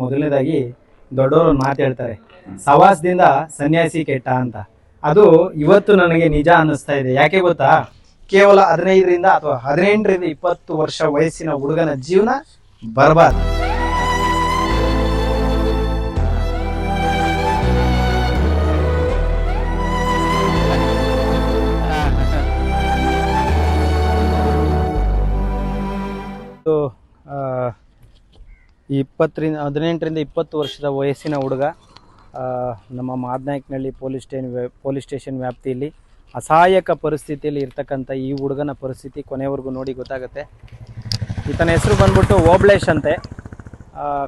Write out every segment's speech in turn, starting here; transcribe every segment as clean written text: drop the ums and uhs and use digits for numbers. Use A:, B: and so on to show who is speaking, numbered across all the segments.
A: ಮೊದಲನೇದಾಗಿ ದೊಡ್ಡವರು ಒಂದು ಮಾತು ಹೇಳ್ತಾರೆ, ಸವಾಸದಿಂದ ಸನ್ಯಾಸಿ ಕೆಟ್ಟ ಅಂತ. ಅದು ಇವತ್ತು ನನಗೆ ನಿಜ ಅನ್ನಿಸ್ತಾ ಇದೆ. ಯಾಕೆ ಗೊತ್ತಾ? ಕೇವಲ 15ರಿಂದ ಅಥವಾ 18ರಿಂದ 20 ವರ್ಷ ವಯಸ್ಸಿನ ಹುಡುಗನ ಜೀವನ ಬರ್ಬಾದ್. ಈ 18ರಿಂದ 20 ವರ್ಷದ ವಯಸ್ಸಿನ ಹುಡುಗ ನಮ್ಮ ಮಾದನಾಯಕನಹಳ್ಳಿ ಪೊಲೀಸ್ ಸ್ಟೇಷನ್ ವ್ಯಾಪ್ತಿಯಲ್ಲಿ ಅಸಹಾಯಕ ಪರಿಸ್ಥಿತಿಯಲ್ಲಿ ಇರ್ತಕ್ಕಂಥ ಈ ಹುಡುಗನ ಪರಿಸ್ಥಿತಿ ಕೊನೆವರೆಗೂ ನೋಡಿ ಗೊತ್ತಾಗುತ್ತೆ. ಈತನ ಹೆಸರು ಬಂದ್ಬಿಟ್ಟು ಓಬ್ಳೇಶ್ ಅಂತೆ.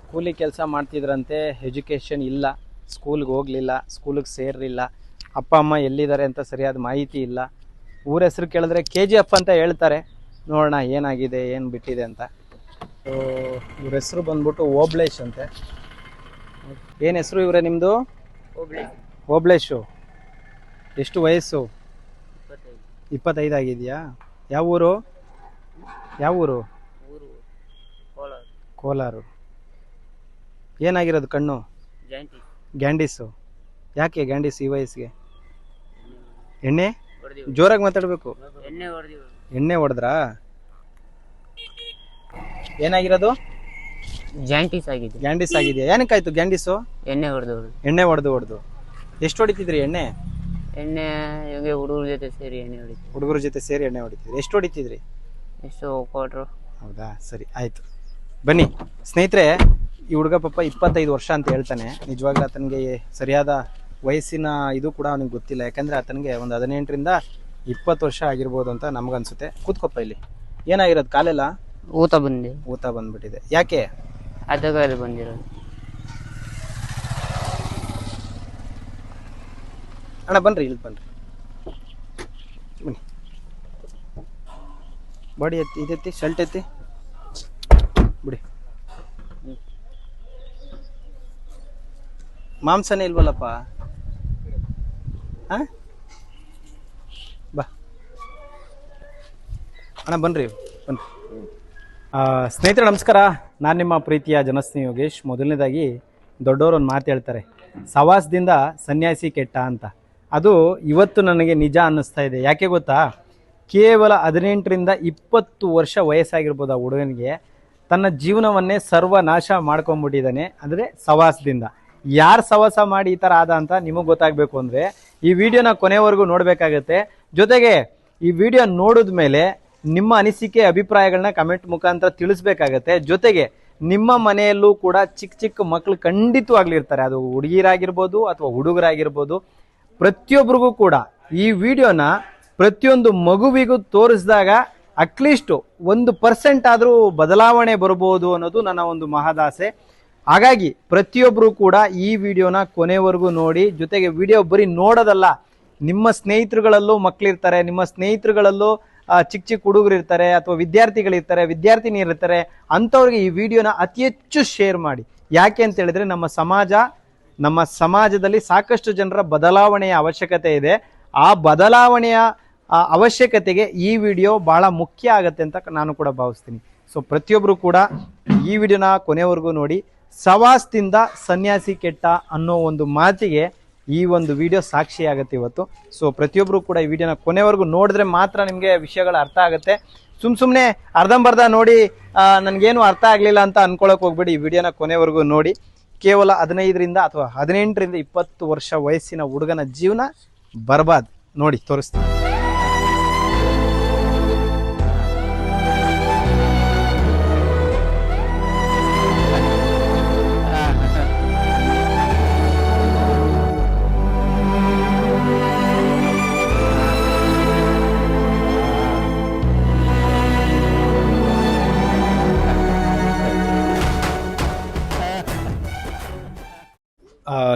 A: ಕೂಲಿ ಕೆಲಸ ಮಾಡ್ತಿದ್ರಂತೆ, ಎಜುಕೇಷನ್ ಇಲ್ಲ, ಸ್ಕೂಲ್ಗೆ ಹೋಗಲಿಲ್ಲ, ಸ್ಕೂಲಿಗೆ ಸೇರಲಿಲ್ಲ, ಅಪ್ಪ ಅಮ್ಮ ಎಲ್ಲಿದ್ದಾರೆ ಅಂತ ಸರಿಯಾದ ಮಾಹಿತಿ ಇಲ್ಲ. ಊರ ಹೆಸರು ಕೇಳಿದ್ರೆ KGF ಅಂತ ಹೇಳ್ತಾರೆ. ನೋಡೋಣ ಏನಾಗಿದೆ ಏನು ಬಿಟ್ಟಿದೆ ಅಂತ. ಇವ್ರ ಹೆಸರು ಬಂದ್ಬಿಟ್ಟು ಓಬ್ಳೇಶ್ ಅಂತೆ. ಏನು ಹೆಸರು ಇವರೇ ನಿಮ್ಮದು? ಓಬ್ಳೇಶು. ಎಷ್ಟು ವಯಸ್ಸು? 25 ಆಗಿದೆಯಾ? ಯಾವ ಊರು? ಕೋಲಾರ. ಏನಾಗಿರೋದು ಕಣ್ಣು? ಗ್ಯಾಂಡೀಸು. ಯಾಕೆ ಗ್ಯಾಂಡೀಸ್ ಈ ವಯಸ್ಸಿಗೆ? ಎಣ್ಣೆ ಜೋರಾಗಿ ಮಾತಾಡಬೇಕು. ಎಣ್ಣೆ ಹೊಡೆದ್ರಾ? ಏನಾಗಿರೋದು? ಗ್ಯಾಂಡೀಸ್ ಆಗಿದೆಯಾ? ಏನಕ್ಕಾಯ್ತು ಗ್ಯಾಂಡೀಸು? ಎಣ್ಣೆ ಹೊಡೆದು. ಎಷ್ಟು ಹೊಡಿತಿದ್ರಿ ಎಣ್ಣೆ? ಹುಡುಗರ ಜೊತೆ ಸೇರಿ ಎಣ್ಣೆ ಹೊಡಿತಿದ್ರಿ. ಎಷ್ಟು ಹೊಡಿತಿದ್ರಿ? ಹೌದಾ, ಸರಿ ಆಯ್ತು. ಬನ್ನಿ ಸ್ನೇಹಿತರೆ, ಈ ಹುಡುಗ ಪಾಪ 25 ವರ್ಷ ಅಂತ ಹೇಳ್ತಾನೆ. ನಿಜವಾಗ್ಲೂ ಆತನಿಗೆ ಸರಿಯಾದ ವಯಸ್ಸಿನ ಇದು ಕೂಡ ಅವನಿಗೆ ಗೊತ್ತಿಲ್ಲ. ಯಾಕಂದ್ರೆ ಆತನಿಗೆ ಒಂದು 18ರಿಂದ 20 ವರ್ಷ ಆಗಿರ್ಬೋದು ಅಂತ ನಮ್ಗನ್ಸುತ್ತೆ. ಕೂತ್ಕೊಪ್ಪ ಇಲ್ಲಿ. ಏನಾಗಿರೋದು? ಕಾಲೆಲ್ಲ ಊತ ಬಂದ್ಬಿಟ್ಟಿದೆ. ಯಾಕೆ?
B: ಬಂದಿರೋದು.
A: ಅಣ್ಣ ಬನ್ರಿ, ಇಲ್ಲಿ ಬನ್ರಿ, ಬನ್ನಿ. ಬಾಡಿ ಎತ್ತಿ, ಇದೆತ್ತಿ, ಶರ್ಟ್ ಎತ್ತಿ ಬಿಡಿ. ಮಾಂಸನೇ ಇಲ್ವಲ್ಲಪ್ಪ. ಬಾ ಅಣ್ಣ, ಬನ್ರಿ. ಸ್ನೇಹಿತರೆ ನಮಸ್ಕಾರ, ನಾನು ನಿಮ್ಮ ಪ್ರೀತಿಯ ಜನಸ್ನೇಹಿ ಯೋಗೇಶ್. ಮೊದಲನೇದಾಗಿ ದೊಡ್ಡವರು ಒಂದು ಮಾತು ಹೇಳ್ತಾರೆ, ಸವಾಸದಿಂದ ಸನ್ಯಾಸಿ ಕೆಟ್ಟ ಅಂತ. ಅದು ಇವತ್ತು ನನಗೆ ನಿಜ ಅನ್ನಿಸ್ತಾ ಇದೆ. ಯಾಕೆ ಗೊತ್ತಾ? ಕೇವಲ 18ರಿಂದ 20 ವರ್ಷ ವಯಸ್ಸಾಗಿರ್ಬೋದು ಆ ಹುಡುಗನಿಗೆ. ತನ್ನ ಜೀವನವನ್ನೇ ಸರ್ವನಾಶ ಮಾಡ್ಕೊಂಡ್ಬಿಟ್ಟಿದ್ದಾನೆ, ಅಂದರೆ ಸವಾಸದಿಂದ. ಯಾರು ಸವಾಸ ಮಾಡಿ ಈ ಥರ ಆದ ಅಂತ ನಿಮಗೆ ಗೊತ್ತಾಗಬೇಕು ಅಂದರೆ ಈ ವಿಡಿಯೋನ ಕೊನೆವರೆಗೂ ನೋಡಬೇಕಾಗತ್ತೆ. ಜೊತೆಗೆ ಈ ವಿಡಿಯೋ ನೋಡಿದ ಮೇಲೆ ನಿಮ್ಮ ಅನಿಸಿಕೆ ಅಭಿಪ್ರಾಯಗಳನ್ನ ಕಮೆಂಟ್ ಮುಖಾಂತರ ತಿಳಿಸ್ಬೇಕಾಗತ್ತೆ. ಜೊತೆಗೆ ನಿಮ್ಮ ಮನೆಯಲ್ಲೂ ಕೂಡ ಚಿಕ್ಕ ಮಕ್ಕಳು ಖಂಡಿತವಾಗ್ಲಿರ್ತಾರೆ, ಅದು ಹುಡುಗಿರಾಗಿರ್ಬೋದು ಅಥವಾ ಹುಡುಗರಾಗಿರ್ಬೋದು. ಪ್ರತಿಯೊಬ್ಬರಿಗೂ ಕೂಡ ಈ ವಿಡಿಯೋನ ಪ್ರತಿಯೊಂದು ಮಗುವಿಗೂ ತೋರಿಸಿದಾಗ ಅಟ್ಲೀಸ್ಟ್ 1% ಆದರೂ ಬದಲಾವಣೆ ಬರ್ಬೋದು ಅನ್ನೋದು ನನ್ನ ಒಂದು ಮಹದಾಸೆ. ಹಾಗಾಗಿ ಪ್ರತಿಯೊಬ್ಬರು ಕೂಡ ಈ ವಿಡಿಯೋನ ಕೊನೆವರೆಗೂ ನೋಡಿ. ಜೊತೆಗೆ ವಿಡಿಯೋ ಬರೀ ನೋಡೋದಲ್ಲ, ನಿಮ್ಮ ಸ್ನೇಹಿತರುಗಳಲ್ಲೂ ಮಕ್ಕಳಿರ್ತಾರೆ, ನಿಮ್ಮ ಸ್ನೇಹಿತರುಗಳಲ್ಲೂ ಚಿಕ್ಕ ಹುಡುಗರು ಇರ್ತಾರೆ, ಅಥವಾ ವಿದ್ಯಾರ್ಥಿಗಳಿರ್ತಾರೆ, ವಿದ್ಯಾರ್ಥಿನಿ ಇರ್ತಾರೆ. ಅಂಥವ್ರಿಗೆ ಈ ವಿಡಿಯೋನ ಅತಿ ಹೆಚ್ಚು ಶೇರ್ ಮಾಡಿ. ಯಾಕೆ ಅಂತ ಹೇಳಿದ್ರೆ ನಮ್ಮ ಸಮಾಜದಲ್ಲಿ ಸಾಕಷ್ಟು ಜನರ ಬದಲಾವಣೆಯ ಅವಶ್ಯಕತೆ ಇದೆ. ಆ ಬದಲಾವಣೆಯ ಅವಶ್ಯಕತೆಗೆ ಈ ವಿಡಿಯೋ ಬಹಳ ಮುಖ್ಯ ಆಗತ್ತೆ ಅಂತ ನಾನು ಕೂಡ ಭಾವಿಸ್ತೀನಿ. ಸೊ ಪ್ರತಿಯೊಬ್ಬರು ಕೂಡ ಈ ವಿಡಿಯೋನ ಕೊನೆವರೆಗೂ ನೋಡಿ. ಸವಾಸದಿಂದ ಸನ್ಯಾಸಿ ಕೆಟ್ಟ ಅನ್ನೋ ಒಂದು ಮಾತಿಗೆ ಈ ಒಂದು ವಿಡಿಯೋ ಸಾಕ್ಷಿ ಆಗುತ್ತೆ ಇವತ್ತು. ಸೊ ಪ್ರತಿಯೊಬ್ಬರು ಕೂಡ ಈ ವಿಡಿಯೋನ ಕೊನೆವರೆಗೂ ನೋಡಿದ್ರೆ ಮಾತ್ರ ನಿಮಗೆ ವಿಷಯಗಳು ಅರ್ಥ ಆಗುತ್ತೆ. ಸುಮ್ಮನೆ ಅರ್ಧಂಬರ್ಧ ನೋಡಿ ನನಗೇನು ಅರ್ಥ ಆಗಲಿಲ್ಲ ಅಂತ ಅನ್ಕೊಳಕ್ ಹೋಗ್ಬೇಡಿ. ಈ ವಿಡಿಯೋನ ಕೊನೆವರೆಗೂ ನೋಡಿ. ಕೇವಲ 15ರಿಂದ ಅಥವಾ 18ರಿಂದ 20 ವರ್ಷ ವಯಸ್ಸಿನ ಹುಡುಗನ ಜೀವನ ಬರ್ಬಾದ್. ನೋಡಿ ತೋರಿಸ್ತೀನಿ.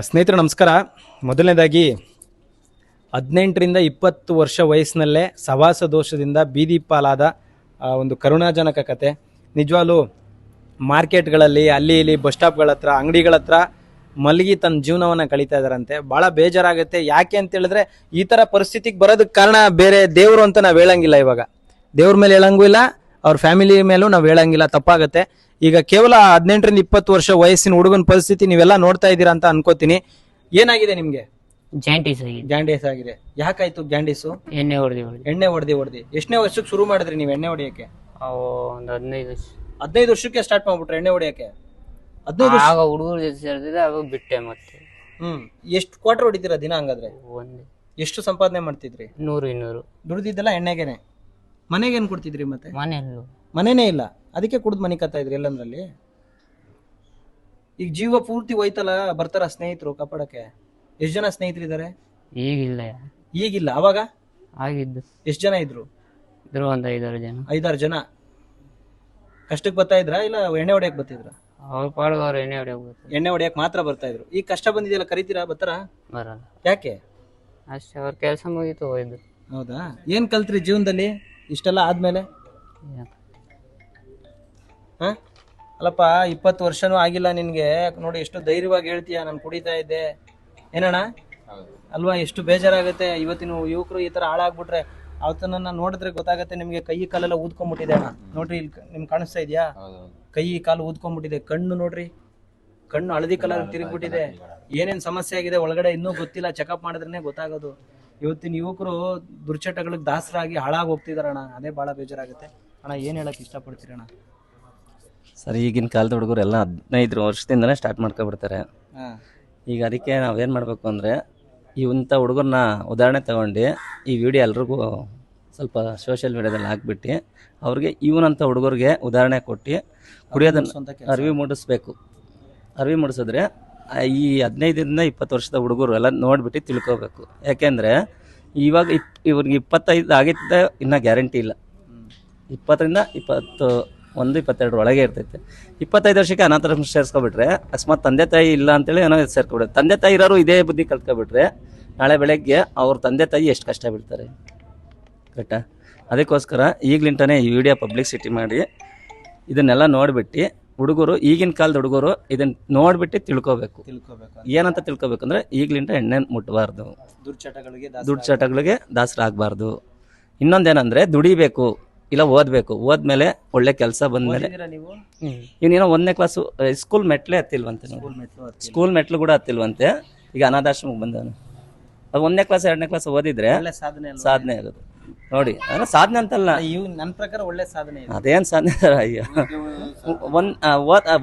A: ಸ್ನೇಹಿತರೆ ನಮಸ್ಕಾರ. ಮೊದಲನೇದಾಗಿ 18ರಿಂದ 20 ವರ್ಷ ವಯಸ್ಸಿನಲ್ಲೇ ಸವಾಸ ದೋಷದಿಂದ ಬೀದಿ ಪಾಲಾದ ಒಂದು ಕರುಣಾಜನಕ ಕತೆ. ನಿಜವಾಗ್ಲೂ ಮಾರ್ಕೆಟ್ಗಳಲ್ಲಿ ಅಲ್ಲಿ ಇಲ್ಲಿ ಬಸ್ ಸ್ಟಾಪ್ಗಳ ಹತ್ರ ಅಂಗಡಿಗಳ ಹತ್ರ ಮಲಗಿ ತನ್ನ ಜೀವನವನ್ನು ಕಳೀತಾ ಇದ್ದಾರಂತೆ. ಭಾಳ ಬೇಜಾರಾಗುತ್ತೆ. ಯಾಕೆ ಅಂತ ಹೇಳಿದ್ರೆ ಈ ಥರ ಪರಿಸ್ಥಿತಿಗೆ ಬರೋದಕ್ಕೆ ಕಾರಣ ಬೇರೆ ದೇವರು ಅಂತ ನಾವು ಹೇಳಂಗಿಲ್ಲ. ಇವಾಗ ದೇವ್ರ ಮೇಲೆ ಹೇಳಂಗೂ ಇಲ್ಲ, ಅವ್ರ ಫ್ಯಾಮಿಲಿ ಮೇಲೂ ನಾವು ಹೇಳಂಗಿಲ್ಲ, ತಪ್ಪಾಗುತ್ತೆ. ಈಗ ಕೇವಲ 18ರಿಂದ 20 ವರ್ಷ ವಯಸ್ಸಿನ ಹುಡುಗನ ಪರಿಸ್ಥಿತಿ ನೀವೆಲ್ಲ ನೋಡ್ತಾ ಇದ್ದೀರಾ ಅಂತ ಅನ್ಕೋತೀನಿ. ಏನಾಗಿದೆ ನಿಮ್ಗೆ?
B: ಜಾಂಟೀಸ್ ಆಗಿದೆ.
A: ಗ್ಯಾಂಡೀಸ್ ಆಗಿದೆ. ಯಾಕಾಯ್ತು ಗ್ಯಾಂಡೀಸು?
B: ಎಣ್ಣೆ ಹೊಡೆದು
A: ಎಣ್ಣೆ ಹೊಡೆದಿ. ಎಷ್ಟನೇ ವರ್ಷಕ್ಕೆ ಶುರು ಮಾಡಿದ್ರಿ ನೀವು ಎಣ್ಣೆ ಹೊಡಿಯಕ್ಕೆ?
B: ಅವು ಒಂದು 15 ವರ್ಷ.
A: 15 ವರ್ಷಕ್ಕೆ ಸ್ಟಾರ್ಟ್ ಮಾಡ್ಬಿಟ್ರೆ ಎಣ್ಣೆ ಹೊಡಿಯಕ್ಕೆ? 15 ವರ್ಷ.
B: ಆಗ ಹುಡುಗರ ಜೊತೆ ಸೇರ್ತಿದ್ದೆ, ಅವಾಗ ಬಿಟ್ಟೆ ಮತ್ತೆ.
A: ಎಷ್ಟು ಕ್ವಾರ್ಟರ್ ಹೊಡಿತೀರಾ ದಿನ ಹಂಗಾದ್ರೆ?
B: ಒಂದು
A: ಎಷ್ಟು ಸಂಪಾದನೆ ಮಾಡ್ತಿದ್ರಿ?
B: 100-200.
A: ದುಡ್ದಿದ್ದೆಲ್ಲ ಎಣ್ಣೆಗೆನೆ. ಮನೆಗೆ ಏನ್ ಕೊಡ್ತಿದ್ರಿ ಮತ್ತೆ?
B: ಮನೆಯಲ್ಲೂ
A: ಮನೇನೇ ಇಲ್ಲ, ಅದಕ್ಕೆ ಕುಡ್ದು ಮನೆ ಕತ್ತಾ ಇದ್ರಿ ಎಲ್ಲಂದ್ರಲ್ಲಿ. ಈಗ ಜೀವ ಪೂರ್ತಿ ಹೋಯ್ತಲ್ಲ, ಬರ್ತಾರ ಸ್ನೇಹಿತರು ಕಾಪಾಡಕ್ಕೆ? ಎಷ್ಟು ಜನ ಸ್ನೇಹಿತರಿದ್ದಾರೆ?
B: ಈಗಿಲ್ಲ.
A: ಈಗಿಲ್ಲ, ಅವಾಗ
B: ಆಗಿದ್ದು
A: ಎಷ್ಟು ಜನ ಇದ್ರು?
B: ಇದ್ರು ಒಂದು 5-6 ಜನ.
A: 5-6 ಜನ ಕಷ್ಟಕ್ಕೆ ಬರ್ತಾ ಇದ್ರ ಇಲ್ಲ ಎಣ್ಣೆ ಹೊಡಿಯಕ್ ಬರ್ತಿದ್ರ?
B: ಅವ್ರ ಪಾಡ್ಗೆ ಅವ್ರು ಎಣ್ಣೆ ಹೊಡೆಯೋದು.
A: ಎಣ್ಣೆ ಹೊಡಿಯಕ್ ಮಾತ್ರ ಬರ್ತಾ ಇದ್ರು. ಈಗ ಕಷ್ಟ ಬಂದಿದೆಯಲ್ಲ, ಕರಿತೀರಾ? ಬರ್ತಾರ?
B: ಬರಲ್ಲ.
A: ಯಾಕೆ?
B: ಅಷ್ಟೇ, ಅವ್ರ ಕೆಲಸ ಮುಗೀತು ಹೋಯ್ದು.
A: ಹೌದಾ? ಏನ್ ಕಲ್ತ್ರಿ ಜೀವನದಲ್ಲಿ ಇಷ್ಟೆಲ್ಲ ಆದ್ಮೇಲೆ? ಹ ಅಲ್ಲಪ್ಪ, 20 ವರ್ಷನೂ ಆಗಿಲ್ಲ ನಿನ್ಗೆ, ನೋಡಿ ಎಷ್ಟು ಧೈರ್ಯವಾಗಿ ಹೇಳ್ತೀಯ ನಾನು ಕುಡಿತಾ ಇದ್ದೆ ಏನಣ್ಣ ಅಲ್ವಾ? ಎಷ್ಟು ಬೇಜಾರಾಗುತ್ತೆ. ಇವತ್ತಿನ ಯುವಕರು ಈ ತರ ಹಾಳಾಗ್ಬಿಟ್ರೆ ಅವತ್ತನ್ನ ನೋಡಿದ್ರೆ ಗೊತ್ತಾಗತ್ತೆ ನಿಮ್ಗೆ. ಕೈ ಕಾಲೆಲ್ಲ ಊದ್ಕೊಂಡ್ಬಿಟ್ಟಿದೆ ಅಣ್ಣ, ನೋಡ್ರಿ ಇಲ್ಲಿ ನಿಮ್ಗೆ ಕಾಣಿಸ್ತಾ ಇದೆಯಾ? ಕೈ ಕಾಲು ಊದ್ಕೊಂಡ್ಬಿಟ್ಟಿದೆ. ಕಣ್ಣು ನೋಡ್ರಿ, ಕಣ್ಣು ಹಳದಿ ಕಲರ್ ತಿರುಗ್ಬಿಟ್ಟಿದೆ. ಏನೇನ್ ಸಮಸ್ಯೆ ಆಗಿದೆ ಒಳಗಡೆ ಇನ್ನೂ ಗೊತ್ತಿಲ್ಲ, ಚೆಕಪ್ ಮಾಡಿದ್ರೇನೆ ಗೊತ್ತಾಗೋದು. ಇವತ್ತಿನ ಯುವಕರು ದುರ್ಚಟಗಳಿಗೆ ದಾಸರಾಗಿ ಹಾಳಾಗಿ ಹೋಗ್ತಿದಾರಣ್ಣ, ಅದೇ ಬಹಳ ಬೇಜಾರಾಗುತ್ತೆ ಅಣ್ಣ. ಏನ್ ಹೇಳಕ್ ಇಷ್ಟಪಡ್ತೀರಣ್ಣ?
C: ಸರ್, ಈಗಿನ ಕಾಲದ ಹುಡುಗರು ಎಲ್ಲ 15 ವರ್ಷದಿಂದನೇ ಸ್ಟಾರ್ಟ್ ಮಾಡ್ಕೊಬಿಡ್ತಾರೆ. ಈಗ ಅದಕ್ಕೆ ನಾವೇನು ಮಾಡಬೇಕು ಅಂದರೆ, ಇಂಥ ಹುಡುಗರನ್ನ ಉದಾಹರಣೆ ತಗೊಂಡು ಈ ವಿಡಿಯೋ ಎಲ್ರಿಗೂ ಸ್ವಲ್ಪ ಸೋಷಿಯಲ್ ಮೀಡಿಯಾದಲ್ಲಿ ಹಾಕ್ಬಿಟ್ಟು ಅವ್ರಿಗೆ ಇವನಂಥ ಹುಡುಗರಿಗೆ ಉದಾಹರಣೆ ಕೊಟ್ಟು ಕುಡಿಯೋದನ್ನು ಅರಿವು ಮೂಡಿಸ್ಬೇಕು. ಅರಿವು ಮೂಡಿಸಿದ್ರೆ ಈ 15ರಿಂದ 20 ವರ್ಷದ ಹುಡುಗರು ಎಲ್ಲ ನೋಡಿಬಿಟ್ಟು ತಿಳ್ಕೊಬೇಕು. ಯಾಕೆಂದರೆ ಇವಾಗ ಇವ್ರಿಗೆ 25 ಆಗಿದ್ದ ಇನ್ನೂ ಗ್ಯಾರಂಟಿ ಇಲ್ಲ. 20ರಿಂದ 21-22 ಒಳಗೆ ಇರ್ತೈತೆ. 25 ವರ್ಷಕ್ಕೆ ಅನಾಥಾಶ್ರಮ ಸೇರಿಸ್ಕೊಬಿಟ್ರೆ, ಅಕಸ್ಮಾತ್ ತಂದೆ ತಾಯಿ ಇಲ್ಲ ಅಂತೇಳಿ ಏನೋ ಸೇರ್ಕೊಬಿಡ್ರೆ, ತಂದೆ ತಾಯಿ ಇರೋರು ಇದೇ ಬುದ್ಧಿ ಕಲ್ತ್ಕೊಬಿಟ್ರೆ ನಾಳೆ ಬೆಳಗ್ಗೆ ಅವ್ರ ತಂದೆ ತಾಯಿ ಎಷ್ಟು ಕಷ್ಟ ಬೀಳ್ತಾರೆ ಕರೆಕ್ಟಾ? ಅದಕ್ಕೋಸ್ಕರ ಈಗ್ಲಿಂಟನೇ ಈ ವಿಡಿಯೋ ಪಬ್ಲಿಸಿಟಿ ಮಾಡಿ ಇದನ್ನೆಲ್ಲ ನೋಡಿಬಿಟ್ಟು ಹುಡುಗರು, ಈಗಿನ ಕಾಲದ ಹುಡುಗರು ಇದನ್ನ ನೋಡ್ಬಿಟ್ಟು ತಿಳ್ಕೊಬೇಕು. ಏನಂತ ತಿಳ್ಕೊಬೇಕು ಅಂದ್ರೆ, ಈಗ್ಲಿಂಟ ಎಣ್ಣೆ ಮುಟ್ಟಬಾರ್ದು, ದುಡ್ಚಟಗಳಿಗೆ ದಾಸರಾಗಬಾರ್ದು. ಇನ್ನೊಂದೇನಂದ್ರೆ ದುಡಿಬೇಕು, ಇಲ್ಲ ಓದಬೇಕು. ಓದ್ಮೇಲೆ ಒಳ್ಳೆ ಕೆಲಸ ಬಂದ್ಮೇಲೆ ಇವನೇನೋ 1ನೇ ಕ್ಲಾಸು ಸ್ಕೂಲ್ ಮೆಟ್ಲೆ ಹತ್ತಿಲ್ವಂತೆ, ಸ್ಕೂಲ್ ಮೆಟ್ಲು ಕೂಡ ಹತ್ತಿಲ್ವಂತೆ. ಈಗ ಅನಾಥಾಶ್ರಮಕ್ಕೆ ಬಂದವನು. ಅದು 1ನೇ ಕ್ಲಾಸ್ 2ನೇ ಕ್ಲಾಸ್ ಓದಿದ್ರೆ ಸಾಧನೆ ಆಗೋದು ನೋಡಿ. ಅಂದ್ರೆ ಸಾಧನೆ ಅಂತಲ್ಲ,
A: ನನ್ನ ಪ್ರಕಾರ ಒಳ್ಳೆ ಸಾಧನೆ.
C: ಅದೇನ್ ಸಾಧನೆ ಅಯ್ಯೋ,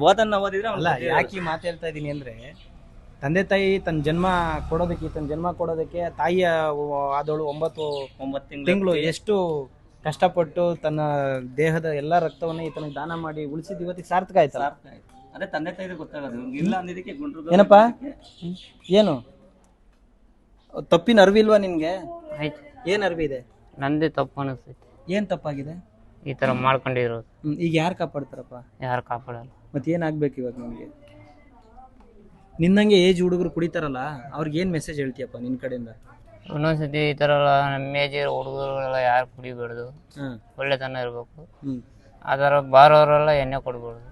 C: ಓದನ್ನ ಓದಿದ್ರೆ
A: ಅಲ್ಲ. ಯಾಕೆ ಮಾತು ಹೇಳ್ತಾ ಇದೀನಿ ಅಂದ್ರೆ, ತಂದೆ ತಾಯಿ ತನ್ನ ಜನ್ಮ ಕೊಡೋದಕ್ಕೆ ತಾಯಿಯ ಆದವಳು 9 ತಿಂಗಳು ಎಷ್ಟು ಕಷ್ಟಪಟ್ಟು ತನ್ನ ದೇಹದ ಎಲ್ಲಾ ರಕ್ತವನ್ನ ಈತನಿಗೆ ದಾನ ಮಾಡಿ ಉಳಿಸಿದ ಇವತ್ತಿಗೆ ಸಾರ್ಥಕ ಆಯ್ತಲ್ಲ.
C: ಅದೇ ತಂದೆ ತಾಯಿ ಗೊತ್ತಾಗೋದು. ಇಲ್ಲ ಅಂದಿದ್ದಕ್ಕೆ
A: ಏನಪ್ಪಾ, ಏನು ತಪ್ಪಿನ ಅರಿವಿಲ್ವಾ ನಿನ್ಗೆ?
B: ಆಯ್ತು.
A: ಏನ್ ಅರಿವಿದೆ?
B: ನಂದೇ ತಪ್ಪು ಅನಿಸ್ತೈತಿ.
A: ಏನ್ ತಪ್ಪಾಗಿದೆ?
B: ಈ ತರ ಮಾಡ್ಕೊಂಡಿರೋದು.
A: ಈಗ ಯಾರು ಕಾಪಾಡ್ತಾರಪ್ಪ?
B: ಯಾರು ಕಾಪಾಡಲ್ಲ.
A: ಮತ್ತೆ ಏನಾಗ್ಬೇಕು ಇವಾಗ ನಿಮ್ಗೆ? ನಿನ್ನಂಗೆ ಏಜ್ ಹುಡುಗರು ಕುಡಿತಾರಲ್ಲ, ಅವ್ರಿಗೆ ಏನ್ ಮೆಸೇಜ್ ಹೇಳ್ತೀಯಪ್ಪ ನಿನ್ ಕಡೆಯಿಂದ?
B: ಇನ್ನೊಂದ್ಸತಿ ಈ ತರ ನಮ್ಮ ಏಜಿರೋ ಹುಡುಗರುಗಳೆಲ್ಲ ಯಾರು ಕುಡಿಬಾರ್ದು, ಒಳ್ಳೆತನ ಇರ್ಬೇಕು. ಅದರ ಬಾರೋರೆಲ್ಲ ಎಣ್ಣೆ ಕೊಡ್ಬಾರ್ದು.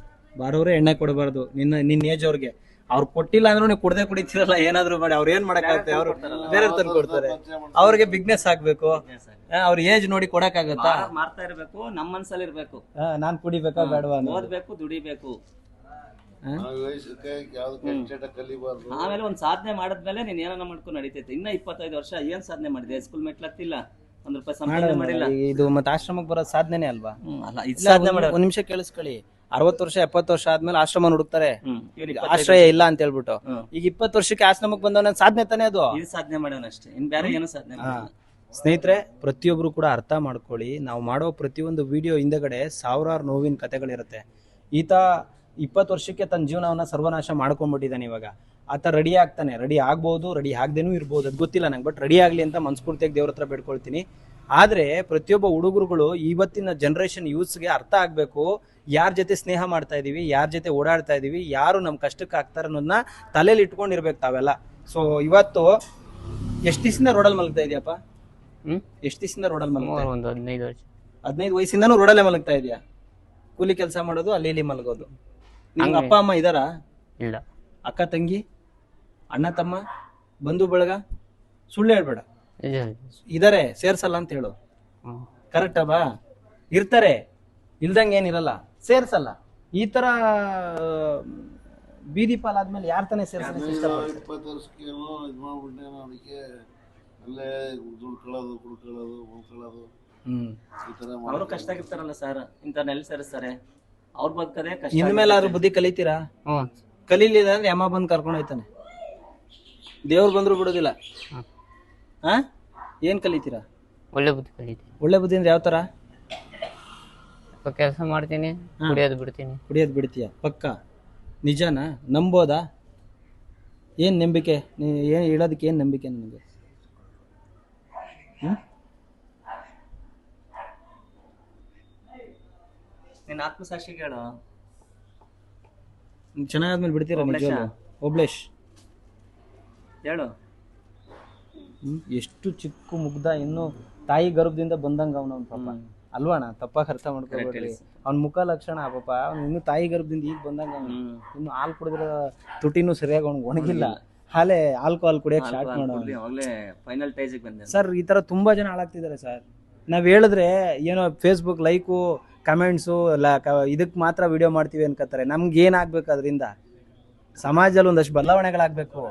A: ಬಾರೋರೆ ಎಣ್ಣೆ ಕೊಡಬಾರ್ದು. ನಿನ್ನ ಏಜ್ ಅವ್ರಿಗೆ ಅವ್ರು ಕೊಟ್ಟಿಲ್ಲ ಅಂದ್ರೂ ನೀವು ಕುಡ್ದೆ ಕುಡಿತೀರಲ್ಲ, ಏನಾದ್ರು ಮಾಡಿ ಅವ್ರು ಏನ್ ಮಾಡಕ್ಕಾಗುತ್ತೆ? ಅವ್ರು ಬೇರೆ ತಂದು ಕೊಡ್ತಾರೆ. ಅವ್ರಿಗೆ ಬಿಗ್ನೆಸ್ ಆಗ್ಬೇಕು. ಅವ್ರ ಏಜ್ ನೋಡಿ ಕೊಡಕ್ಕಾಗತ್ತಾ?
C: ಮಾಡ್ತಾ ಇರ್ಬೇಕು, ನಮ್ಮ ಮನ್ಸಲ್ಲಿ ಇರ್ಬೇಕು.
A: ನಾನ್ ಕುಡಿಬೇಕಾ ಬೇಡವಾ?
C: ಓದ್ಬೇಕು, ದುಡಿಬೇಕು. ಆಮೇಲೆ ಒಂದ್ ಸಾಧನೆ ಮಾಡಿದ್ಮೇಲೆ ನೀನ್ ಏನಾನ ಮಾಡ್ಕೊಂಡು ನಡೀತೈತೆ. ಇನ್ನ 25 ವರ್ಷ ಏನ್ ಸಾಧನೆ ಮಾಡಿದೆ? ಸ್ಕೂಲ್ ಮೆಟ್ಲತ್ತಿಲ್ಲ, 1 ರೂಪಾಯಿ ಸಂಪಾದನೆ ಮಾಡಿಲ್ಲ.
A: ಇದು ಮತ್ತೆ ಆಶ್ರಮಕ್ಕೆ ಬರೋದು ಸಾಧನೆನೇ ಅಲ್ವಾ?
C: ಅಲ್ಲ, ಇದು ಸಾಧನೆ ಮಾಡಿ.
A: ಒಂದ್ ನಿಮಿಷ ಕೇಳಿಸ್ಕೊಳ್ಳಿ. 60 ವರ್ಷ 70 ವರ್ಷ ಆದ್ಮೇಲೆ ಆಶ್ರಮ ಹುಡುಕ್ತಾರೆ, ಆಶ್ರಯ ಇಲ್ಲ ಅಂತ ಹೇಳ್ಬಿಟ್ಟು. ಈಗ 20 ವರ್ಷಕ್ಕೆ ಆಶ್ರಮಕ್ಕೆ ಬಂದವನ ಸಾಧನೆ ತಾನೇ ಅದು?
C: ಇದು ಸಾಧನೆ ಮಾಡೋನಷ್ಟೇ, ಇನ್ ಬೇರೆ ಏನು ಸಾಧನೆ ಮಾಡಿಲ್ಲ.
A: ಸ್ನೇಹಿತರೆ, ಪ್ರತಿಯೊಬ್ರು ಕೂಡ ಅರ್ಥ ಮಾಡ್ಕೊಳ್ಳಿ. ನಾವು ಮಾಡೋ ಪ್ರತಿಯೊಂದು ವಿಡಿಯೋ ಹಿಂದಗಡೆ ಸಾವಿರಾರು ನೋವಿನ ಕಥೆಗಳಿರುತ್ತೆ. ಈತ 20 ವರ್ಷಕ್ಕೆ ತನ್ನ ಜೀವನವನ್ನ ಸರ್ವನಾಶ ಮಾಡ್ಕೊಂಡ್ಬಿಟ್ಟಿದ್ದಾನೆ. ಇವಾಗ ಆತ ರೆಡಿ ಆಗ್ತಾನೆ, ರೆಡಿ ಆಗ್ಬೋದು, ರೆಡಿ ಆಗದೇನೂ ಇರ್ಬೋದು, ಅದು ಗೊತ್ತಿಲ್ಲ ನಂಗೆ. ಬಟ್ ರೆಡಿ ಆಗಲಿ ಅಂತ ಮನಸ್ಫೂರ್ತಿಯಾಗಿ ದೇವ್ರ ಹತ್ರ ಬೇಡ್ಕೊಳ್ತೀನಿ. ಆದರೆ ಪ್ರತಿಯೊಬ್ಬ ಹುಡುಗರುಗಳು ಇವತ್ತಿನ ಜನ್ರೇಷನ್ ಯೂತ್ಸ್ಗೆ ಅರ್ಥ ಆಗಬೇಕು, ಯಾರ ಜೊತೆ ಸ್ನೇಹ ಮಾಡ್ತಾ ಇದೀವಿ, ಯಾರ ಜೊತೆ ಓಡಾಡ್ತಾ ಇದೀವಿ, ಯಾರು ನಮ್ಮ ಕಷ್ಟಕ್ಕೆ ಆಗ್ತಾರೆ ಅನ್ನೋದನ್ನ ತಲೆಯಲ್ಲಿ ಇಟ್ಕೊಂಡಿರ್ಬೇಕು ತಾವೆಲ್ಲ. ಸೊ ಇವತ್ತು ಎಷ್ಟು ದಿವಸದಿಂದ ರೋಡಲ್ಲಿ ಮಲಗ್ತಾ ಇದೆಯಪ್ಪ? ಎಷ್ಟು ದಿವಸದಿಂದ ರೋಡಲ್ಲಿ ಮಲಗ್ತಾ?
B: ಒಂದು 15 ವರ್ಷ.
A: 15 ವಯಸ್ಸಿಂದನೂ ರೋಡಲ್ಲೇ ಮಲಗ್ತಾ ಇದೆಯಾ? ಕೂಲಿ ಕೆಲಸ ಮಾಡೋದು, ಅಲ್ಲಿ ಇಲ್ಲಿ ಮಲಗೋದು. ನಿಮ್ಗೆ ಅಪ್ಪ ಅಮ್ಮ ಇದಾರಾ?
B: ಇಲ್ಲ.
A: ಅಕ್ಕ ತಂಗಿ, ಅಣ್ಣ ತಮ್ಮ, ಬಂಧು ಬಳಗ? ಸುಳ್ಳು ಹೇಳ್ಬೇಡ. ಇದಾರೆ, ಸೇರ್ಸಲ್ಲ ಅಂತ ಹೇಳು. ಕರೆಕ್ಟಾ ಬಾ? ಇರ್ತಾರೆ, ಇಲ್ದಂಗೆ ಏನಿರಲ್ಲ. ಸೇರ್ಸಲ್ಲ, ಈ ತರ ಬೀದಿ ಪಾಲಾದ್ಮೇಲೆ ಯಾರ ತಾನೇ ಸೇರಿಸೋದಕ್ಕೆ ಇಷ್ಟಪಡ್ತಾರೆ?
D: 20 ವರ್ಷಕ್ಕೇನೋ ಇದು ಮಾಡ್ಬಿಟ್ಟೇನೋ, ಅದಕ್ಕೆ ಅಲ್ಲೇ ದುಡ್ಕೊಳ್ಳೋದು ಕುಡ್ಕೊಳ್ಳೋದು ಉಳ್ಕೊಳ್ಳೋದು ಈ ಥರ
C: ಅವರು ಕಷ್ಟ ಆಗಿರ್ತಾರಲ್ಲ ಸರ್, ಇಂಥವ್ರನ್ನೆಲ್ಲ ಸೇರಿಸ್ತಾರೆ. ಅವ್ರ ಬದುಕದೇ ಕಷ್ಟ.
A: ಇನ್ಮೇಲಾದ್ರೂ ಬುದ್ಧಿ ಕಲಿತೀರಾ?
B: ಹ್ಞೂ
A: ಕಲೀಲಿಲ್ಲ ಅಂದ್ರೆ ಯಮ ಬಂದು ಕರ್ಕೊಂಡು ಹೋಯ್ತಾನೆ, ದೇವ್ರು ಬಂದ್ರು ಬಿಡೋದಿಲ್ಲ. ಹಾ, ಏನ್ ಕಲಿತೀರಾ?
B: ಒಳ್ಳೆ ಬುದ್ಧಿ ಕಲಿತೀನಿ.
A: ಒಳ್ಳೆ ಬುದ್ಧಿ ಅಂದ್ರೆ ಯಾವ ತರ?
B: ಕೆಲಸ ಮಾಡ್ತೀನಿ, ಕುಡಿಯೋದು ಬಿಡ್ತೀನಿ.
A: ಕುಡಿಯೋದು ಬಿಡ್ತೀಯ? ಪಕ್ಕ ನಿಜನಾ? ನಂಬೋದಾ? ಏನ್ ನಂಬಿಕೆ? ಏನ್ ಹೇಳೋದಕ್ಕೆ ಏನ್ ನಂಬಿಕೆ ನಿಮಗೆ?
C: ನಿನ್ನ ಆತ್ಮಸಾಕ್ಷಿಗೆ ಹೇಳು.
A: ಚೆನ್ನಾಗಾದ್ಮೇಲೆ ಬಿಡ್ತೀರಾ ನಿಜವಾಗ್ಲೂ? ಒಬ್ಲೇಶ್
C: ಹೇಳು.
A: ಎಷ್ಟು ಚಿಕ್ಕ ಮುಗ್ಧ, ಇನ್ನು ತಾಯಿ ಗರ್ಭದಿಂದ ಬಂದಂಗ ಅವನ ಪಾಪ ಅಲ್ವಾಣ? ತಪ್ಪಾಗಿ ಅರ್ಥ ಮಾಡ್ಕೊಬೇಡ್ರಿ. ಅವ್ನ ಮುಖ ಲಕ್ಷಣ ಪಾಪ, ಅವ್ನು ಇನ್ನು ತಾಯಿ ಗರ್ಭದಿಂದ ಈಗ ಬಂದಂಗ ಅವನು. ಇನ್ನು ಹಾಲು ಕುಡಿದ್ರ ತುಟಿನೂ ಸರಿಯಾಗಿ ಅವ್ನಿಗೆ ಒಣಗಿಲ್ಲ. ಆಲ್ಕೋಹಾಲ್ ಕುಡಿಯಕ್ ಸ್ಟಾರ್ಟ್
C: ಅವಾಗಲೇ ಫೈನಲ್ ಸ್ಟೇಜಿಗೆ ಬಂದೆ
A: ಸರ್. ಈ ತರ ತುಂಬಾ ಜನ ಹಾಳಾಗ್ತಿದ್ದಾರೆ ಸರ್. ನಾವ್ ಹೇಳಿದ್ರೆ ಏನೋ ಫೇಸ್ಬುಕ್ ಲೈಕು ಕಮೆಂಟ್ಸು ಇದಕ್ಕೆ ಮಾತ್ರ ವಿಡಿಯೋ ಮಾಡ್ತೀವಿ ಅನ್ಕೋತಾರೆ. ನಮ್ಗೆ ಏನಾಗ್ಬೇಕು ಅದರಿಂದ? ಸಮಾಜದಲ್ಲಿ ಒಂದಷ್ಟು ಬದಲಾವಣೆಗಳಾಗಬೇಕು.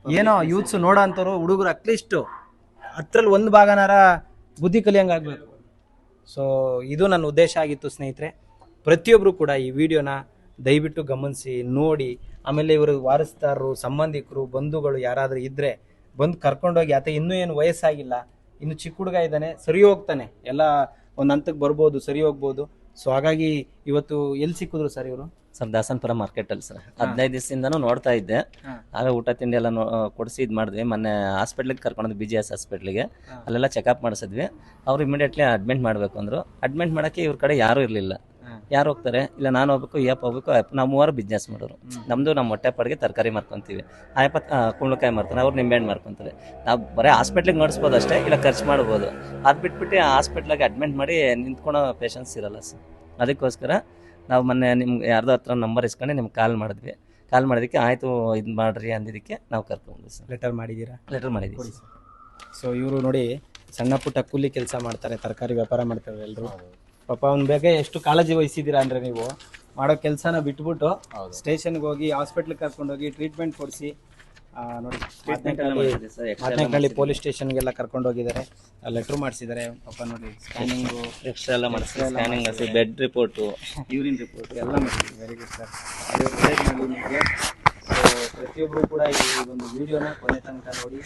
A: ಏನೋ ಯೂತ್ಸ್ ನೋಡೋ ಅಂಥವ್ರು ಹುಡುಗರು ಅಟ್ಲೀಸ್ಟ್ 10ರಲ್ಲಿ 1 ಭಾಗನಾರ ಬುದ್ಧಿ ಕಲಿಯಂಗಾಗಬೇಕು. ಸೊ ಇದು ನನ್ನ ಉದ್ದೇಶ ಆಗಿತ್ತು ಸ್ನೇಹಿತರೆ. ಪ್ರತಿಯೊಬ್ಬರು ಕೂಡ ಈ ವಿಡಿಯೋನ ದಯವಿಟ್ಟು ಗಮನಿಸಿ ನೋಡಿ. ಆಮೇಲೆ ಇವರು ವಾರಸ್ದಾರರು, ಸಂಬಂಧಿಕರು, ಬಂಧುಗಳು ಯಾರಾದರೂ ಇದ್ದರೆ ಬಂದು ಕರ್ಕೊಂಡೋಗಿ. ಆತ ಇನ್ನೂ ಏನು ವಯಸ್ಸಾಗಿಲ್ಲ, ಇನ್ನು ಚಿಕ್ಕ ಹುಡುಗ ಇದ್ದಾನೆ, ಸರಿ ಹೋಗ್ತಾನೆ, ಎಲ್ಲ ಒಂದು ಹಂತಕ್ಕೆ ಬರ್ಬೋದು, ಸರಿ ಹೋಗ್ಬೋದು. ಸೊ ಹಾಗಾಗಿ ಇವತ್ತು ಎಲ್ಲಿ ಸಿಕ್ಕಿದ್ರು ಸರ್ ಇವರು?
C: ಸರ್ ದಾಸನಪುರ ಮಾರ್ಕೆಟ್ ಅಲ್ಲಿ ಸರ್. 15 ದಿವಸದಿಂದನೂ ನೋಡ್ತಾ ಇದ್ದೆ. ಆಗ ಊಟ ತಿಂಡಿ ಎಲ್ಲ ಕೊಡಿಸಿ ಇದು ಮಾಡಿದ್ವಿ. ಮೊನ್ನೆ ಹಾಸ್ಪಿಟ್ಲಿಗೆ ಕರ್ಕೊಂಡ್ವಿ, BGS ಹಾಸ್ಪಿಟ್ಲಿಗೆ. ಅಲ್ಲೆಲ್ಲ ಚೆಕಪ್ ಮಾಡಿಸಿದ್ವಿ. ಅವ್ರು ಇಮಿಡಿಯೇಟ್ಲಿ ಅಡ್ಮಿಟ್ ಮಾಡಬೇಕು ಅಂದರು. ಅಡ್ಮಿಟ್ ಮಾಡೋಕ್ಕೆ ಇವ್ರ ಕಡೆ ಯಾರೂ ಇರಲಿಲ್ಲ. ಯಾರು ಹೋಗ್ತಾರೆ? ಇಲ್ಲ ನಾನು ಹೋಗ್ಬೇಕು, ಯಪ್ಪ ಹೋಗ್ಬೇಕು. ನಾವು 3 ಬಿಸ್ನೆಸ್ ಮಾಡೋರು. ನಮ್ಮದು ನಮ್ಮ ಹೊಟ್ಟೆ ಪಾಡಿಗೆ ತರಕಾರಿ ಮಾರ್ಕೊತೀವಿ, ಆಯಪ್ಪ ಕುಂಬಳಕಾಯಿ ಮಾರ್ತಾನೆ, ಅವ್ರು ನಿಂಬೆಹಣ್ಣು ಮಾರ್ಕೊತಾರೆ. ನಾವು ಬರೀ ಹಾಸ್ಪಿಟ್ಲಿಗೆ ಮಾಡಿಸ್ಬೋದು ಅಷ್ಟೇ, ಇಲ್ಲ ಖರ್ಚು ಮಾಡ್ಬೋದು. ಅದು ಬಿಟ್ಬಿಟ್ಟು ಹಾಸ್ಪಿಟ್ಲಿಗೆ ಅಡ್ಮಿಟ್ ಮಾಡಿ ನಿಂತ್ಕೊಳೋ ಪೇಷನ್ಸ್ ಇರಲ್ಲ ಸರ್. ಅದಕ್ಕೋಸ್ಕರ ನಾವು ಮೊನ್ನೆ ನಿಮ್ಗೆ ಯಾರ್ದೋ ಹತ್ರ ನಂಬರ್ ಇಸ್ಕೊಂಡು ನಿಮ್ಗೆ ಕಾಲ್ ಮಾಡಿದ್ವಿ. ಕಾಲ್ ಮಾಡೋದಕ್ಕೆ ಆಯಿತು ಇದು ಮಾಡಿರಿ ಅಂದಿದ್ದಕ್ಕೆ ನಾವು ಕರ್ಕೊಂಡ್ವಿ ಸರ್.
A: ಲೆಟರ್ ಮಾಡಿದ್ದೀರಾ?
C: ಲೆಟರ್ ಮಾಡಿದ್ದೀವಿ.
A: ಸೊ ಇವರು ನೋಡಿ ಸಣ್ಣ ಪುಟ್ಟ ಕೂಲಿ ಕೆಲಸ ಮಾಡ್ತಾರೆ, ತರಕಾರಿ ವ್ಯಾಪಾರ ಮಾಡ್ತಾರೆ ಎಲ್ಲರೂ. ಪಾಪ ಅವ್ನ ಬಗ್ಗೆ ಎಷ್ಟು ಕಾಳಜಿ ವಹಿಸಿದ್ದೀರಾ ಅಂದರೆ ನೀವು ಮಾಡೋ ಕೆಲಸನ ಬಿಟ್ಬಿಟ್ಟು ಸ್ಟೇಷನ್ಗೆ ಹೋಗಿ ಹಾಸ್ಪಿಟ್ಲಿಗೆ ಕರ್ಕೊಂಡೋಗಿ ಟ್ರೀಟ್ಮೆಂಟ್ ಕೊಡಿಸಿ ನೋಡಿ. ಮಾತನಹಳ್ಳಿ ಪೊಲೀಸ್ ಸ್ಟೇಷನ್ಗೆಲ್ಲ ಕರ್ಕೊಂಡು ಹೋಗಿದ್ದಾರೆ, ಲೆಟ್ರ್ ಮಾಡಿಸಿದ್ದಾರೆ ಪಾಪ. ನೋಡಿ ಸ್ಕ್ಯಾನಿಂಗು
C: ಎಕ್ಸ್ಟ್ರಾ ಎಲ್ಲ ಮಾಡಿಸಿ, ಸ್ಕ್ಯಾನಿಂಗ್ ಮಾಡಿಸಿ, ಬೆಡ್ ರಿಪೋರ್ಟು, ಯೂರಿನ್ ರಿಪೋರ್ಟ್
A: ಎಲ್ಲ ಮಾಡಿಸಿ. Very good sir. ನಿಮಗೆ ಪ್ರತಿಯೊಬ್ಬರು ಕೂಡ ಈ ಒಂದು ವಿಡಿಯೋನ ಕೊನೆ ತನಕ ನೋಡಿ.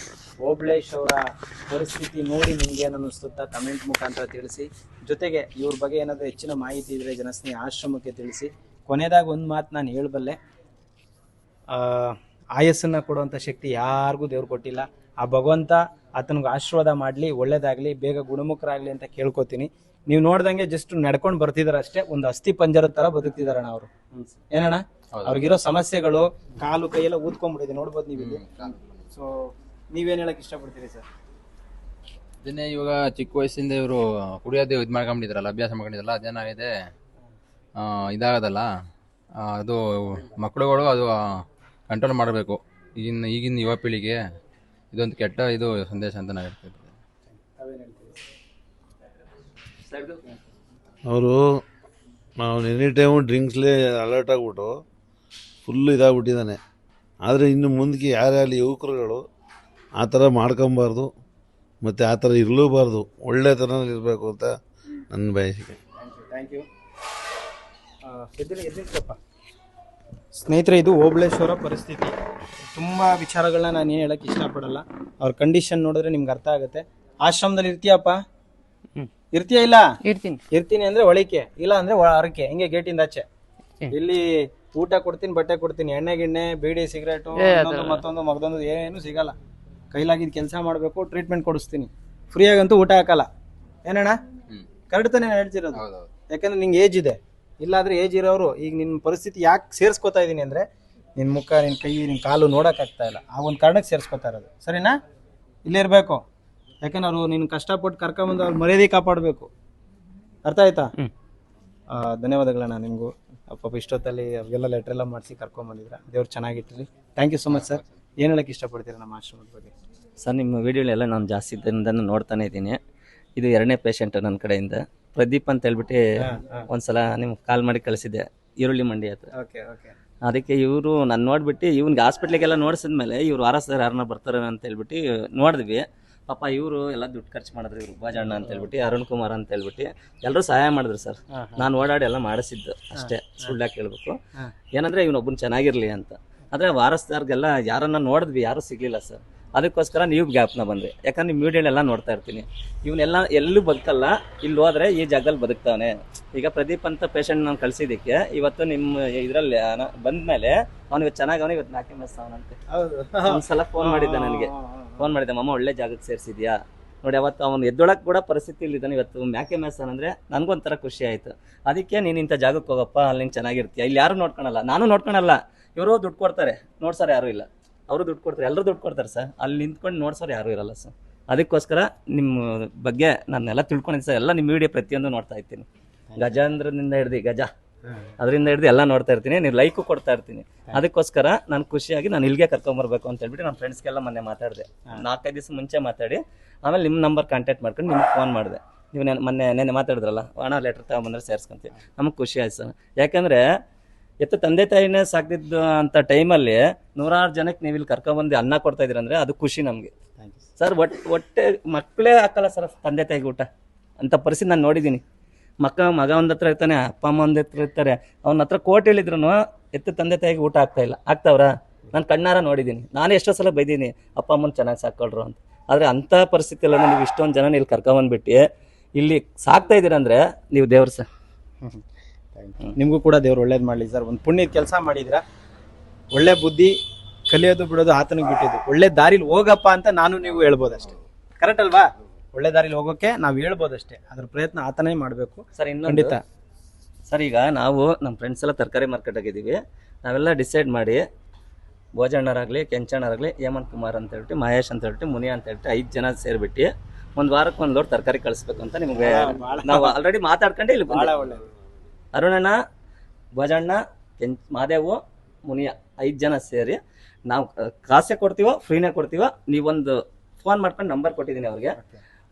A: ಓಬಳೇಶ್ ಅವರ ಪರಿಸ್ಥಿತಿ ನೋಡಿ ನಿಮ್ಗೆ ಏನು ಅನ್ನಿಸುತ್ತಾ ಕಮೆಂಟ್ ಮುಖಾಂತರ ತಿಳಿಸಿ. ಜೊತೆಗೆ ಇವ್ರ ಬಗ್ಗೆ ಏನಾದರೂ ಹೆಚ್ಚಿನ ಮಾಹಿತಿ ಇದ್ದರೆ ಜನಸ್ನೇಹಿ ಆಶ್ರಮಕ್ಕೆ ತಿಳಿಸಿ. ಕೊನೆಯದಾಗ ಒಂದು ಮಾತು ನಾನು ಹೇಳಬಲ್ಲೆ, ಆಯಸ್ಸನ್ನು ಕೊಡುವಂಥ ಶಕ್ತಿ ಯಾರಿಗೂ ದೇವ್ರು ಕೊಟ್ಟಿಲ್ಲ. ಆ ಭಗವಂತ ಆತನಿಗೆ ಆಶೀರ್ವಾದ ಮಾಡಲಿ, ಒಳ್ಳೇದಾಗಲಿ, ಬೇಗ ಗುಣಮುಖರಾಗಲಿ ಅಂತ ಕೇಳ್ಕೊತೀನಿ. ನೀವು ನೋಡ್ದಂಗೆ ಜಸ್ಟ್ ನಡ್ಕೊಂಡು ಬರ್ತಿದಾರೆ ಅಷ್ಟೇ, ಒಂದು ಅಸ್ಥಿ ಪಂಜರದ ಥರ ಬದುಕ್ತಿದಾರಣ ಅವರು. ಏನಣ್ಣ? ಅವ್ರಿಗಿರೋ ಸಮಸ್ಯೆಗಳು ಕಾಲು ಕೈಯೆಲ್ಲ ಊದ್ಕೊಂಡ್ಬಿಟ್ಟಿದೆ, ನೋಡ್ಬೋದು ನೀವು ಇಲ್ಲಿ. ಸೊ ನೀವೇನು ಹೇಳಕ್ ಇಷ್ಟಪಡ್ತೀರಿ ಸರ್?
E: ಇದನ್ನೇ ಇವಾಗ ಚಿಕ್ಕ ವಯಸ್ಸಿಂದ ಇವರು ಕುಡಿಯೋದು ಇದು ಮಾಡ್ಕೊಂಡಿದ್ರಲ್ಲ, ಅಭ್ಯಾಸ ಮಾಡ್ಕೊಂಡಿದ್ರಲ್ಲ, ಅದೇನಾಗಿದೆ ಇದಾಗದಲ್ಲ. ಅದು ಮಕ್ಕಳುಗಳು ಅದು ಕಂಟ್ರೋಲ್ ಮಾಡಬೇಕು. ಈಗಿನ ಯುವ ಪೀಳಿಗೆ ಇದೊಂದು ಕೆಟ್ಟ ಇದು ಸಂದೇಶ ಅಂತ ನಾವು ಹೇಳ್ತಿದ್ವಿ.
D: ಅವರು ಎನಿ ಟೈಮು ಡ್ರಿಂಕ್ಸ್ಲೇ ಅಲರ್ಟ್ ಆಗಿಬಿಟ್ಟು ಫುಲ್ಲು ಇದಾಗ್ಬಿಟ್ಟಿದ್ದಾನೆ. ಆದರೆ ಇನ್ನು ಮುಂದಕ್ಕೆ ಯಾರ್ಯಾರು ಯುವಕರುಗಳು ಆ ಥರ ಮಾಡ್ಕೊಬಾರ್ದು, ಮತ್ತು ಆ ಥರ ಇರಲೂಬಾರ್ದು, ಒಳ್ಳೆ ಥರನಲ್ಲಿ ಇರಬೇಕು ಅಂತ ನನ್ನ ಬಯಸಿಕೆ.
A: Thank you. ಸ್ನೇಹಿತರೆ, ಇದು ಓಬಳೇಶ್ವರ ಪರಿಸ್ಥಿತಿ. ತುಂಬ ವಿಚಾರಗಳನ್ನ ನಾನು ಏನು ಹೇಳಕ್ಕೆ ಇಷ್ಟಪಡಲ್ಲ. ಅವ್ರ ಕಂಡೀಷನ್ ನೋಡಿದ್ರೆ ನಿಮ್ಗೆ ಅರ್ಥ ಆಗುತ್ತೆ. ಆಶ್ರಮದಲ್ಲಿ ಇರ್ತೀಯಪ್ಪ? ಇರ್ತೀಯ? ಇಲ್ಲ ಇರ್ತೀನಿ ಅಂದ್ರೆ ಒಳಿಕೆ, ಇಲ್ಲ ಅಂದ್ರೆ ಅರಕೆ, ಹಿಂಗೆ ಗೇಟಿಂದ ಆಚೆ. ಇಲ್ಲಿ ಊಟ ಕೊಡ್ತೀನಿ, ಬಟ್ಟೆ ಕೊಡ್ತೀನಿ, ಎಣ್ಣೆ ಗಿಣ್ಣೆ, ಬೀಡಿ, ಸಿಗರೇಟು, ಮತ್ತೊಂದು ಮಗದೊಂದು ಏನು ಸಿಗಲ್ಲ. ಕೈಲಾಗಿದ್ದು ಕೆಲಸ ಮಾಡಬೇಕು, ಟ್ರೀಟ್ಮೆಂಟ್ ಕೊಡಿಸ್ತೀನಿ. ಫ್ರೀಯಾಗಂತೂ ಊಟ ಹಾಕಲ್ಲ. ಏನಣ್ಣ? ಕರೆಕ್ಟ್ ತಾನೇ ಹೇಳ್ತಿರೋದು? ಯಾಕಂದ್ರೆ ನಿಂಗೆ ಏಜ್ ಇದೆ. ಇಲ್ಲಾಂದ್ರೆ ಏಜ್ ಇರೋರು ಈಗ ನಿನ್ನ ಪರಿಸ್ಥಿತಿ ಯಾಕೆ ಸೇರಿಸ್ಕೊತಾ ಇದ್ದೀನಿ ಅಂದರೆ ನಿನ್ನ ಮುಖ, ನಿನ್ನ ಕೈ, ನಿನ್ನ ಕಾಲು ನೋಡೋಕ್ಕಾಗ್ತಾ ಇಲ್ಲ. ಆ ಒಂದು ಕಾರಣಕ್ಕೆ ಸೇರಿಸ್ಕೊತಾ ಇರೋದು. ಸರಿನಾ? ಇಲ್ಲೇ ಇರಬೇಕು. ಯಾಕಂದ್ರೆ ಅವರು ನಿನ್ನ ಕಷ್ಟಪಟ್ಟು ಕರ್ಕೊಂಬಂದು ಅವ್ರು ಮರ್ಯಾದೆ ಕಾಪಾಡಬೇಕು. ಅರ್ಥ ಆಯ್ತಾ? ಧನ್ಯವಾದಗಳಣ್ಣ ನಿಮಗೂ. ಪಾಪ ಇಷ್ಟೊತ್ತಲ್ಲಿ ಅವ್ರಿಗೆಲ್ಲ ಲೆಟ್ರೆಲ್ಲ ಮಾಡಿಸಿ ಕರ್ಕೊಂಬಂದಿದ್ರ. ದೇವ್ರು ಚೆನ್ನಾಗಿಟ್ಟಿರಲಿ. Thank you so much sir. ಏನು ಹೇಳಕ್ಕೆ ಇಷ್ಟಪಡ್ತೀರಾ ನಮ್ಮ ಆಶ್ರಮದ ಬಗ್ಗೆ?
C: ಸರ್, ನಿಮ್ಮ ವಿಡಿಯೋಲೆಲ್ಲ ನಾನು ಜಾಸ್ತಿ ದಿನದಿಂದ ನೋಡ್ತಾನೆ ಇದ್ದೀನಿ. ಇದು 2ನೇ ಪೇಷಂಟ್ ನನ್ನ ಕಡೆಯಿಂದ. ಪ್ರದೀಪ್ ಅಂತ ಹೇಳ್ಬಿಟ್ಟು ಒಂದ್ಸಲ ನಿಮ್ಗೆ ಕಾಲ್ ಮಾಡಿ ಕಳಿಸಿದ್ದೆ. ಈರುಳ್ಳಿ ಮಂಡಿ ಹತ್ರ.
A: Okay okay.
C: ಅದಕ್ಕೆ ಇವರು ನಾನು ನೋಡ್ಬಿಟ್ಟು ಇವ್ನಿಗೆ ಹಾಸ್ಪಿಟ್ಲಿಗೆಲ್ಲ ನೋಡಿಸಿದ್ಮೇಲೆ ಇವ್ರು ವಾರ ಸರ್ ಯಾರನ್ನ ಬರ್ತಾರೆ ಅಂತ ಹೇಳ್ಬಿಟ್ಟು ನೋಡಿದ್ವಿ. ಪಾಪ ಇವರು ಎಲ್ಲ ದುಡ್ಡು ಖರ್ಚು ಮಾಡಿದ್ರು, ಇವರು ಬಾಜಣ್ಣ ಅಂತ ಹೇಳ್ಬಿಟ್ಟು, ಅರುಣ್ ಕುಮಾರ್ ಅಂತ ಹೇಳ್ಬಿಟ್ಟು ಎಲ್ಲರೂ ಸಹಾಯ ಮಾಡಿದ್ರು ಸರ್. ನಾನು ಓಡಾಡಿ ಎಲ್ಲ ಮಾಡಿಸಿದ್ದು ಅಷ್ಟೇ, ಸುಳ್ಳಾಗಿ ಹೇಳ್ಬೇಕು. ಏನಂದ್ರೆ ಇವನೊಬ್ಬನು ಚೆನ್ನಾಗಿರ್ಲಿ ಅಂತ. ಆದರೆ ವಾರಸ್ದಾರ್ಗೆಲ್ಲ ಯಾರನ್ನ ನೋಡಿದ್ವಿ, ಯಾರೂ ಸಿಗ್ಲಿಲ್ಲ ಸರ್. ಅದಕ್ಕೋಸ್ಕರ ನೀವು ಜ್ಞಾಪನ ಬಂದ್ರಿ, ಯಾಕಂದ್ರೆ ನಿಮ್ಮ ವಿಡಿಯೋನೆಲ್ಲ ನೋಡ್ತಾ ಇರ್ತೀನಿ. ಇವನ್ನೆಲ್ಲ ಎಲ್ಲೂ ಬದುಕಲ್ಲ, ಇಲ್ಲಿ ಹೋದ್ರೆ ಈ ಜಾಗದಲ್ಲಿ ಬದುಕ್ತಾವನೆ. ಈಗ ಪ್ರದೀಪ್ ಅಂತ ಪೇಷಂಟ್ ನಾನು ಕಳ್ಸಿದ್ದಕ್ಕೆ ಇವತ್ತು ನಿಮ್ಮ ಇದರಲ್ಲಿ ಬಂದ್ಮೇಲೆ ಅವ್ನಿಗೆ ಚೆನ್ನಾಗಿ ಅವನಿಗೆ ಇವತ್ತು ನಾಲ್ಕೆ ಮೆಸ್ ಅವನಂತೆ. ಒಂದ್ಸಲ ಫೋನ್ ಮಾಡಿದ್ದ ನನಗೆ, ಫೋನ್ ಮಾಡಿದ್ದೆ, ಮಮ್ಮ ಒಳ್ಳೆ ಜಾಗಕ್ಕೆ ಸೇರಿಸಿದ್ಯಾ ನೋಡಿ. ಅವತ್ತು ಅವನು ಎದ್ದೊಳಕ್ಕೆ ಕೂಡ ಪರಿಸ್ಥಿತಿ ಇದ್ದಾನೆ. ಇವತ್ತು ಮ್ಯಾಕೆ ಮ್ಯಾಸನ್ ಅಂದರೆ ನನಗೊಂಥರ ಖುಷಿ ಆಯಿತು. ಅದಕ್ಕೆ ನೀನು ಇಂಥ ಜಾಗಕ್ಕೆ ಹೋಗಪ್ಪ, ಅಲ್ಲಿ ನೀನು ಚೆನ್ನಾಗಿರ್ತೀಯ. ಇಲ್ಲಿ ಯಾರು ನೋಡ್ಕೊಳಲ್ಲ, ನಾನು ನೋಡ್ಕೊಳಲ್ಲ. ಇವರು ದುಡ್ಡು ಕೊಡ್ತಾರೆ, ನೋಡ್ಸೋರು ಯಾರೂ ಇಲ್ಲ. ಅವರು ದುಡ್ಡು ಕೊಡ್ತಾರೆ, ಎಲ್ಲರೂ ದುಡ್ಡು ಕೊಡ್ತಾರೆ ಸರ್. ಅಲ್ಲಿ ನಿಂತ್ಕೊಂಡು ನೋಡ್ಸೋರು ಯಾರೂ ಇರಲ್ಲ ಸರ್. ಅದಕ್ಕೋಸ್ಕರ ನಿಮ್ಮ ಬಗ್ಗೆ ನಾನೆಲ್ಲ ತಿಳ್ಕೊಂಡಿದ್ದೆ ಸರ್. ಎಲ್ಲ ನಿಮ್ಮ ವಿಡಿಯೋ ಪ್ರತಿಯೊಂದು ನೋಡ್ತಾ ಇರ್ತೀನಿ. ಗಜೇಂದ್ರನಿಂದ ಹಿಡ್ದು ಗಜ ಅದರಿಂದ ಹಿಡ್ದು ಎಲ್ಲ ನೋಡ್ತಾ ಇರ್ತೀನಿ. ನೀವು ಲೈಕು ಕೊಡ್ತಾ ಇರ್ತೀನಿ. ಅದಕ್ಕೋಸ್ಕರ ನಾನು ಖುಷಿಯಾಗಿ ನಾನು ಇಲ್ಲಿಗೆ ಕರ್ಕೊಂಬರ್ಬೇಕು ಅಂತ ಹೇಳ್ಬಿಟ್ಟು ನನ್ನ ಫ್ರೆಂಡ್ಸ್ಗೆಲ್ಲ ಮೊನ್ನೆ ಮಾತಾಡಿದೆ. 4-5 ದಿವಸ ಮುಂಚೆ ಮಾತಾಡಿ ಆಮೇಲೆ ನಿಮ್ಮ ನಂಬರ್ ಕಾಂಟ್ಯಾಕ್ಟ್ ಮಾಡ್ಕೊಂಡು ನಿಮ್ಗೆ ಫೋನ್ ಮಾಡಿದೆ. ನೀವು ನೆನ್ನೆ ಮಾತಾಡಿದ್ರಲ್ಲ, ಹಣ ಲೆಟ್ರ್ ತಗೊಂಬಂದ್ರೆ ಸೇರಿಸ್ಕೊಂತೀವಿ. ನಮಗೆ ಖುಷಿ ಆಯ್ತು ಸರ್. ಯಾಕಂದರೆ ಎತ್ತು ತಂದೆ ತಾಯಿನೇ ಸಾಕಿದ್ದು ಅಂತ ಟೈಮಲ್ಲಿ 100 ಜನಕ್ಕೆ ನೀವು ಇಲ್ಲಿ ಕರ್ಕೊಂಬಂದು ಅನ್ನ ಕೊಡ್ತಾ ಇದ್ದೀರಂದ್ರೆ ಅದು ಖುಷಿ ನಮಗೆ ಸರ್. ಹೊಟ್ಟೆ ಮಕ್ಕಳೇ ಹಾಕಲ್ಲ ಸರ್ ತಂದೆ ತಾಯಿಗೆ ಊಟ ಅಂತ ಪರಿಸ್ಥಿತಿ ನಾನು ನೋಡಿದ್ದೀನಿ. ಮಗ ಒಂದ್ ಹತ್ರ ಇರ್ತಾನೆ, ಅಪ್ಪ ಅಮ್ಮ ಒಂದ್ ಹತ್ರ ಇರ್ತಾರೆ. ಅವನ ಹತ್ರ ಕೋಟ್ ಹೇಳಿದ್ರು ಎತ್ತು ತಂದೆ ತಾಯಿಗೆ ಊಟ ಆಗ್ತಾ ಇಲ್ಲ. ಆಗ್ತಾವ್ರ? ನಾನು ಕಣ್ಣಾರ ನೋಡಿದ್ದೀನಿ. ನಾನೇ ಎಷ್ಟೋ ಸಲ ಬೈದೀನಿ, ಅಪ್ಪ ಅಮ್ಮನ ಚೆನ್ನಾಗಿ ಸಾಕೊಳ್ರು ಅಂತ. ಆದರೆ ಅಂಥ ಪರಿಸ್ಥಿತಿಯಲ್ಲ ನೀವು ಇಷ್ಟೊಂದು ಜನ ಇಲ್ಲಿ ಕರ್ಕೊಂಬಂದ್ಬಿಟ್ಟು ಇಲ್ಲಿ ಸಾಕ್ತಾ ಇದ್ದೀರಂದ್ರೆ ನೀವು ದೇವ್ರು ಸರ್.
A: ನಿಮಗೂ ಕೂಡ ದೇವ್ರು ಒಳ್ಳೇದು ಮಾಡಲಿ ಸರ್. ಒಂದು ಪುಣ್ಯದ ಕೆಲಸ ಮಾಡಿದ್ರ, ಒಳ್ಳೆ ಬುದ್ಧಿ ಕಲಿಯೋದು ಬಿಡೋದು ಆತನಿಗೆ ಬಿಟ್ಟಿದ್ದು. ಒಳ್ಳೆ ದಾರಿಲಿ ಹೋಗಪ್ಪ ಅಂತ ನಾನು ನೀವು ಹೇಳ್ಬೋದು ಅಷ್ಟೇ. ಕರೆಕ್ಟ್ ಅಲ್ವಾ? ಒಳ್ಳೆ ದಾರಿಲಿ ಹೋಗೋಕೆ ನಾವು ಹೇಳ್ಬೋದಷ್ಟೇ, ಅದ್ರ ಪ್ರಯತ್ನ ಆತನೇ ಮಾಡಬೇಕು
C: ಸರ್.
A: ಖಂಡಿತ
C: ಸರ್, ಈಗ ನಾವು ನಮ್ಮ ಫ್ರೆಂಡ್ಸ್ ಎಲ್ಲ ತರಕಾರಿ ಮಾರ್ಕೆಟ್ ಆಗಿದ್ದೀವಿ. ನಾವೆಲ್ಲ ಡಿಸೈಡ್ ಮಾಡಿ ಭೋಜಣ್ಣರಾಗಲಿ, ಕೆಂಚಣ್ಣರಾಗಲಿ, ಹೇಮಂತ್ ಕುಮಾರ್ ಅಂತ ಹೇಳ್ಬಿಟ್ಟು, ಮಹೇಶ್ ಅಂತ ಹೇಳ್ಬಿಟ್ಟು, ಮುನಿಯಾ ಅಂತ ಹೇಳ್ಬಿಟ್ಟು 5 ಜನ ಸೇರಿಬಿಟ್ಟು ಒಂದು ವಾರಕ್ಕೆ 1 ಲೋಡ್ ತರಕಾರಿ ಕಳಿಸ್ಬೇಕು ಅಂತ ನಿಮಗೆ ನಾವು ಆಲ್ರೆಡಿ ಮಾತಾಡ್ಕೊಂಡು ಇಲ್ಲಿ
A: ಭಾಳ ಒಳ್ಳೆಯದು.
C: ಅರುಣಣ್ಣ, ಭೋಜಣ್ಣ, ಮಾದೇವು, ಮುನಿಯಾ 5 ಜನ ಸೇರಿ ನಾವು ಕಾಸೇ ಕೊಡ್ತೀವೋ ಫ್ರೀನೇ ಕೊಡ್ತೀವೋ, ನೀವೊಂದು ಫೋನ್ ಮಾಡ್ಕೊಂಡು ನಂಬರ್ ಕೊಟ್ಟಿದ್ದೀನಿ ಅವ್ರಿಗೆ.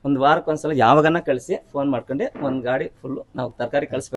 C: ಒಂದು ವಾರಕ್ಕೊಂದ್ಸಲ ಯಾವಾಗನ್ನ ಕಳಿಸಿ ಫೋನ್ ಮಾಡ್ಕೊಂಡು ಒಂದು ಗಾಡಿ ಫುಲ್ಲು ನಾವು ತರಕಾರಿ ಕಳಿಸ್ಬೇಕು.